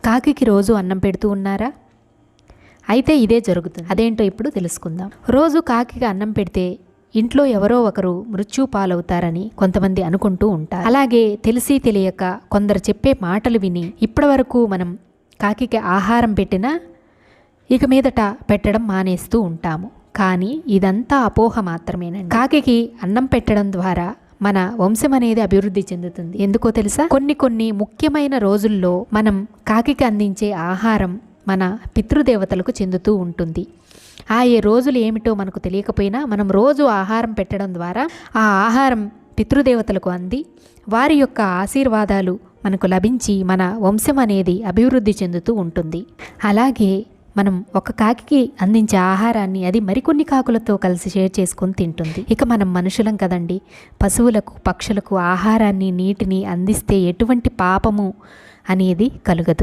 కాకికి రోజు అన్నం పెడుతూ ఉన్నారా? అయితే ఇదే జరుగుతుంది. అదేంటో ఇప్పుడు తెలుసుకుందాం. రోజు కాకికి అన్నం పెడితే ఇంట్లో ఎవరో ఒకరు మృత్యు పాలవుతారని కొంతమంది అనుకుంటూ ఉంటారు. అలాగే తెలిసి తెలియక కొందరు చెప్పే మాటలు విని ఇప్పటివరకు మనం కాకికి ఆహారం పెట్టినా ఇక మీదట పెట్టడం మానేస్తూ ఉంటాము. కానీ ఇదంతా అపోహ మాత్రమేనండి. కాకికి అన్నం పెట్టడం ద్వారా మన వంశం అనేది అభివృద్ధి చెందుతుంది. ఎందుకో తెలుసా? కొన్ని ముఖ్యమైన రోజుల్లో మనం కాకికి అందించే ఆహారం మన పితృదేవతలకు చెందుతూ ఉంటుంది. ఏ రోజులు ఏమిటో మనకు తెలియకపోయినా మనం రోజు ఆహారం పెట్టడం ద్వారా ఆ ఆహారం పితృదేవతలకు అంది వారి యొక్క ఆశీర్వాదాలు మనకు లభించి మన వంశం అనేది అభివృద్ధి చెందుతూ ఉంటుంది. అలాగే మనం ఒక కాకికి అందించే ఆహారాన్ని అది మరికొన్ని కాకులతో కలిసి షేర్ చేసుకొని తింటుంది. ఇక మనం మనుషులం కదండి, పశువులకు పక్షులకు ఆహారాన్ని నీటిని అందిస్తే ఎటువంటి పాపము అనేది కలుగదు.